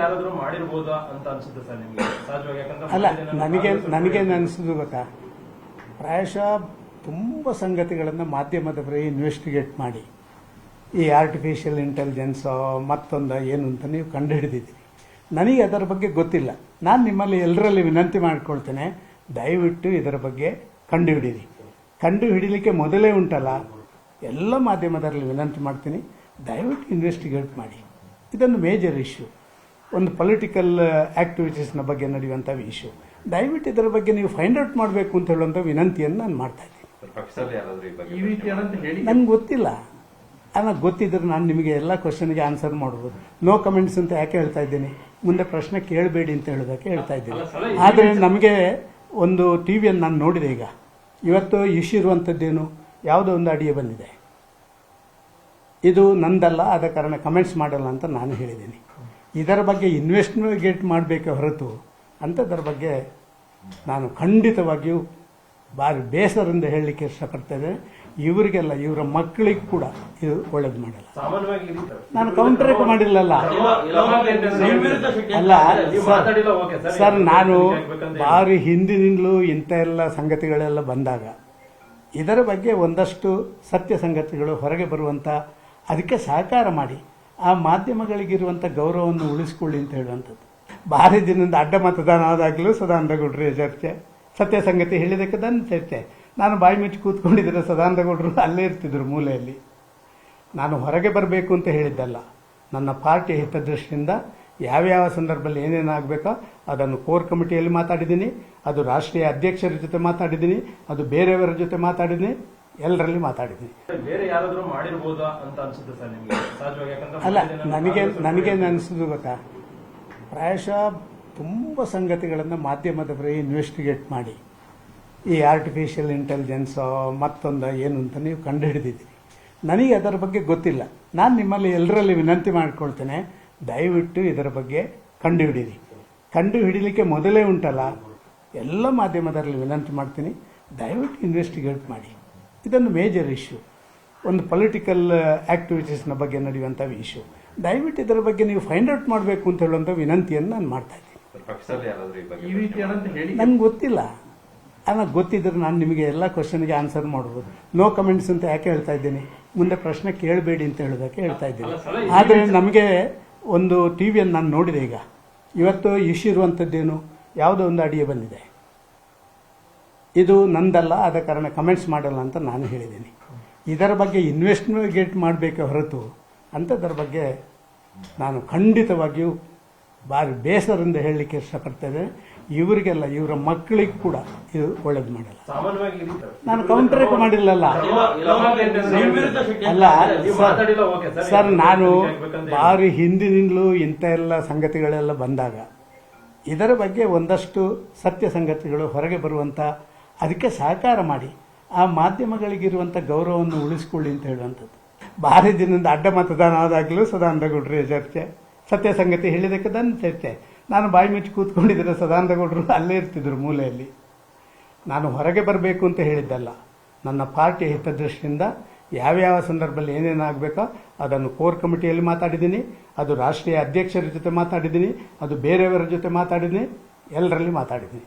ಯಾರಾದ್ರೂ ಮಾಡಿರ್ಬೋದಾ ಅಂತ ಅನ್ಸುತ್ತೆ ಸರ್ ನಿಮ್ಗೆ ಸಹಜವಾಗಿ? ಯಾಕಂದ್ರೆ ಅಲ್ಲ, ನನಗೇನು ಅನಿಸೋದು ಗೊತ್ತಾ, ಪ್ರಾಯಶಃ ತುಂಬ ಸಂಗತಿಗಳನ್ನು ಮಾಧ್ಯಮದವರೇ ಇನ್ವೆಸ್ಟಿಗೇಟ್ ಮಾಡಿ ಈ ಆರ್ಟಿಫಿಷಿಯಲ್ ಇಂಟೆಲಿಜೆನ್ಸ್ ಮತ್ತೊಂದು ಏನು ಅಂತ ನೀವು ಕಂಡುಹಿಡಿದಿದ್ದೀರಿ. ನನಗೆ ಅದರ ಬಗ್ಗೆ ಗೊತ್ತಿಲ್ಲ. ನಾನು ನಿಮ್ಮಲ್ಲಿ ಎಲ್ಲರಲ್ಲಿ ವಿನಂತಿ ಮಾಡ್ಕೊಳ್ತೇನೆ, ದಯವಿಟ್ಟು ಇದರ ಬಗ್ಗೆ ಕಂಡುಹಿಡೀರಿ. ಕಂಡುಹಿಡಿಲಿಕ್ಕೆ ಮೊದಲೇ ಉಂಟಲ್ಲ, ಎಲ್ಲ ಮಾಧ್ಯಮದಲ್ಲಿ ವಿನಂತಿ ಮಾಡ್ತೀನಿ, ದಯವಿಟ್ಟು ಇನ್ವೆಸ್ಟಿಗೇಟ್ ಮಾಡಿ. ಇದೊಂದು ಮೇಜರ್ ಇಶ್ಯೂ, ಒಂದು ಪೊಲಿಟಿಕಲ್ ಆಕ್ಟಿವಿಟೀಸ್ನ ಬಗ್ಗೆ ನಡೆಯುವಂಥ ಇಶ್ಯೂ. ದಯವಿಟ್ಟು ಇದರ ಬಗ್ಗೆ ನೀವು ಫೈಂಡ್ ಔಟ್ ಮಾಡಬೇಕು ಅಂತ ಹೇಳುವಂಥ ವಿನಂತಿಯನ್ನು ನಾನು ಮಾಡ್ತಾ ಇದ್ದೀನಿ. ನನಗೆ ಗೊತ್ತಿಲ್ಲ, ನನಗೆ ಗೊತ್ತಿದ್ರೆ ನಾನು ನಿಮಗೆ ಎಲ್ಲ ಕ್ವಶನ್ಗೆ ಆನ್ಸರ್ ಮಾಡ್ಬೋದು. ನೋ ಕಮೆಂಟ್ಸ್ ಅಂತ ಯಾಕೆ ಹೇಳ್ತಾ ಇದ್ದೀನಿ, ಮುಂದೆ ಪ್ರಶ್ನೆ ಕೇಳಬೇಡಿ ಅಂತ ಹೇಳೋದಕ್ಕೆ ಹೇಳ್ತಾ ಇದ್ದೀನಿ. ಆದರೆ ನಮಗೆ ಒಂದು ಟಿವಿಯನ್ನು ನಾನು ನೋಡಿದೆ, ಈಗ ಇವತ್ತು ಇಶ್ಯೂ ಇರುವಂಥದ್ದೇನು, ಯಾವುದೋ ಒಂದು ಅಡಿಗೆ ಬಂದಿದೆ, ಇದು ನಂದಲ್ಲ, ಆದ ಕಾರಣ ಕಮೆಂಟ್ಸ್ ಮಾಡಲ್ಲ ಅಂತ ನಾನು ಹೇಳಿದ್ದೀನಿ. ಇದರ ಬಗ್ಗೆ ಇನ್ವೆಸ್ಟಿಗೇಟ್ ಮಾಡಬೇಕೆ ಹೊರತು ಅಂಥದ್ರ ಬಗ್ಗೆ ನಾನು ಖಂಡಿತವಾಗಿಯೂ ಭಾರಿ ಬೇಸರದಿಂದ ಹೇಳಲಿಕ್ಕೆ ಇಷ್ಟಪಡ್ತೇನೆ. ಇವರಿಗೆಲ್ಲ, ಇವರ ಮಕ್ಕಳಿಗೆ ಕೂಡ ಇದು ಒಳ್ಳೇದು ಮಾಡಲ್ಲ. ನಾನು ಕೌಂಟರ್ ಮಾಡಿಲ್ಲಲ್ಲ ಅಲ್ಲ ಸರ್, ನಾನು ಭಾರಿ ಹಿಂದಿನಿಂದಲೂ ಇಂಥ ಎಲ್ಲ ಸಂಗತಿಗಳೆಲ್ಲ ಬಂದಾಗ ಇದರ ಬಗ್ಗೆ ಒಂದಷ್ಟು ಸತ್ಯ ಸಂಗತಿಗಳು ಹೊರಗೆ ಬರುವಂಥ, ಅದಕ್ಕೆ ಸಹಕಾರ ಮಾಡಿ ಆ ಮಾಧ್ಯಮಗಳಿಗಿರುವಂಥ ಗೌರವವನ್ನು ಉಳಿಸ್ಕೊಳ್ಳಿ ಅಂತ ಹೇಳುವಂಥದ್ದು. ಭಾರಿ ದಿನದಿಂದ ಅಡ್ಡ ಮತದಾನ ಆದಾಗಲೂ ಸದಾನಂದಗೌಡರ ಚರ್ಚೆ, ಸತ್ಯ ಸಂಗತಿ ಹೇಳಿದಕ್ಕೆ ನನ್ನ ಚರ್ಚೆ. ನಾನು ಬಾಯಿ ಮುಚ್ಚಿ ಕೂತ್ಕೊಂಡಿದ್ದರೆ ಸದಾನಂದಗೌಡರು ಅಲ್ಲೇ ಇರ್ತಿದ್ರು ಮೂಲೆಯಲ್ಲಿ. ನಾನು ಹೊರಗೆ ಬರಬೇಕು ಅಂತ ಹೇಳಿದ್ದಲ್ಲ, ನನ್ನ ಪಾರ್ಟಿಯ ಹಿತದೃಷ್ಟಿಯಿಂದ ಯಾವ್ಯಾವ ಸಂದರ್ಭದಲ್ಲಿ ಏನೇನಾಗಬೇಕೋ ಅದನ್ನು ಕೋರ್ ಕಮಿಟಿಯಲ್ಲಿ ಮಾತಾಡಿದ್ದೀನಿ, ಅದು ರಾಷ್ಟ್ರೀಯ ಅಧ್ಯಕ್ಷರ ಜೊತೆ ಮಾತಾಡಿದ್ದೀನಿ, ಅದು ಬೇರೆಯವರ ಜೊತೆ ಮಾತಾಡಿದ್ದೀನಿ, ಎಲ್ಲರಲ್ಲಿ ಮಾತಾಡಿದ್ದೀನಿ. ಬೇರೆ ಯಾರಾದ್ರೂ ಮಾಡಿರ್ಬೋದಾ ಅಂತ ಅನ್ಸುತ್ತೆ ಸರ್ ನಿಮ್ಗೆ ಸಹಜವಾಗಿ? ಯಾಕಂದ್ರೆ ಅಲ್ಲ, ನನಗೇನು ಅನಿಸೋದು ಗೊತ್ತಾ, ಪ್ರಾಯಶಃ ತುಂಬ ಸಂಗತಿಗಳನ್ನು ಮಾಧ್ಯಮದವರೇ ಇನ್ವೆಸ್ಟಿಗೇಟ್ ಮಾಡಿ ಈ ಆರ್ಟಿಫಿಷಿಯಲ್ ಇಂಟೆಲಿಜೆನ್ಸ್ ಮತ್ತೊಂದು ಏನು ಅಂತ ನೀವು ಕಂಡುಹಿಡಿದಿದ್ದೀರಿ. ನನಗೆ ಅದರ ಬಗ್ಗೆ ಗೊತ್ತಿಲ್ಲ. ನಾನು ನಿಮ್ಮಲ್ಲಿ ಎಲ್ಲರಲ್ಲಿ ವಿನಂತಿ ಮಾಡ್ಕೊಳ್ತೇನೆ, ದಯವಿಟ್ಟು ಇದರ ಬಗ್ಗೆ ಕಂಡುಹಿಡೀರಿ. ಕಂಡುಹಿಡಿಲಿಕ್ಕೆ ಮೊದಲೇ ಉಂಟಲ್ಲ, ಎಲ್ಲ ಮಾಧ್ಯಮದಲ್ಲಿ ವಿನಂತಿ ಮಾಡ್ತೀನಿ, ದಯವಿಟ್ಟು ಇನ್ವೆಸ್ಟಿಗೇಟ್ ಮಾಡಿ. ಇದೊಂದು ಮೇಜರ್ ಇಶ್ಯೂ, ಒಂದು ಪೊಲಿಟಿಕಲ್ ಆಕ್ಟಿವಿಟೀಸ್ನ ಬಗ್ಗೆ ನಡೆಯುವಂಥ ಇಶ್ಯೂ. ದಯವಿಟ್ಟು ಇದರ ಬಗ್ಗೆ ನೀವು ಫೈಂಡ್ ಔಟ್ ಮಾಡಬೇಕು ಅಂತ ಹೇಳುವಂಥ ವಿನಂತಿಯನ್ನು ನಾನು ಮಾಡ್ತಾ ಇದ್ದೀನಿ. ನನಗೆ ಗೊತ್ತಿಲ್ಲ, ನನಗೆ ಗೊತ್ತಿದ್ರೆ ನಾನು ನಿಮಗೆ ಎಲ್ಲ ಕ್ವಶನ್ಗೆ ಆನ್ಸರ್ ಮಾಡ್ಬೋದು. ನೋ ಕಮೆಂಟ್ಸ್ ಅಂತ ಯಾಕೆ ಹೇಳ್ತಾ ಇದ್ದೀನಿ, ಮುಂದೆ ಪ್ರಶ್ನೆ ಕೇಳಬೇಡಿ ಅಂತ ಹೇಳೋದಕ್ಕೆ ಹೇಳ್ತಾ ಇದ್ದೀನಿ. ಆದರೆ ನಮಗೆ ಒಂದು ಟಿವಿಯನ್ನು ನಾನು ನೋಡಿದೆ, ಈಗ ಇವತ್ತು ಇಶ್ಯೂ ಇರುವಂಥದ್ದೇನು, ಯಾವುದೋ ಒಂದು ಅಡಿಗೆ ಬಂದಿದೆ, ಇದು ನಂದಲ್ಲ, ಆದ ಕಾರಣ ಕಮೆಂಟ್ಸ್ ಮಾಡಲ್ಲ ಅಂತ ನಾನು ಹೇಳಿದ್ದೀನಿ. ಇದರ ಬಗ್ಗೆ ಇನ್ವೆಸ್ಟಿಗೇಟ್ ಮಾಡಬೇಕೆ ಹೊರತು ಅಂಥದ್ರ ಬಗ್ಗೆ ನಾನು ಖಂಡಿತವಾಗಿಯೂ ಭಾರಿ ಬೇಸರದಿಂದ ಹೇಳಲಿಕ್ಕೆ ಇಷ್ಟಪಡ್ತೇನೆ. ಇವರಿಗೆಲ್ಲ, ಇವರ ಮಕ್ಕಳಿಗೆ ಕೂಡ ಇದು ಒಳ್ಳೇದು ಮಾಡಲ್ಲ. ನಾನು ಕೌಂಟರ್ ಮಾಡಿಲ್ಲಲ್ಲ ಅಲ್ಲ ಸರ್, ನಾನು ಭಾರಿ ಹಿಂದಿನಿಂದಲೂ ಇಂಥ ಎಲ್ಲ ಸಂಗತಿಗಳೆಲ್ಲ ಬಂದಾಗ ಇದರ ಬಗ್ಗೆ ಒಂದಷ್ಟು ಸತ್ಯ ಸಂಗತಿಗಳು ಹೊರಗೆ ಬರುವಂಥ, ಅದಕ್ಕೆ ಸಹಕಾರ ಮಾಡಿ ಆ ಮಾಧ್ಯಮಗಳಿಗಿರುವಂಥ ಗೌರವವನ್ನು ಉಳಿಸ್ಕೊಳ್ಳಿ ಅಂತ ಹೇಳುವಂಥದ್ದು. ಭಾರಿ ದಿನದಿಂದ ಅಡ್ಡ ಮತದಾನ ಆದಾಗಲೂ ಸದಾನಂದಗೌಡರ ಚರ್ಚೆ, ಸತ್ಯ ಸಂಗತಿ ಹೇಳಿದಕ್ಕೆ ನನ್ನ ಚರ್ಚೆ. ನಾನು ಬಾಯಿ ಮುಚ್ಚಿ ಕೂತ್ಕೊಂಡಿದ್ದರೆ ಸದಾನಂದಗೌಡರು ಅಲ್ಲೇ ಇರ್ತಿದ್ರು ಮೂಲೆಯಲ್ಲಿ. ನಾನು ಹೊರಗೆ ಬರಬೇಕು ಅಂತ ಹೇಳಿದ್ದಲ್ಲ, ನನ್ನ ಪಾರ್ಟಿಯ ಹಿತದೃಷ್ಟಿಯಿಂದ ಯಾವ್ಯಾವ ಸಂದರ್ಭದಲ್ಲಿ ಏನೇನಾಗಬೇಕೋ ಅದನ್ನು ಕೋರ್ ಕಮಿಟಿಯಲ್ಲಿ ಮಾತಾಡಿದ್ದೀನಿ, ಅದು ರಾಷ್ಟ್ರೀಯ ಅಧ್ಯಕ್ಷರ ಜೊತೆ ಮಾತಾಡಿದ್ದೀನಿ, ಅದು ಬೇರೆಯವರ ಜೊತೆ ಮಾತಾಡಿದ್ದೀನಿ, ಎಲ್ಲರಲ್ಲಿ ಮಾತಾಡಿದ್ದೀನಿ.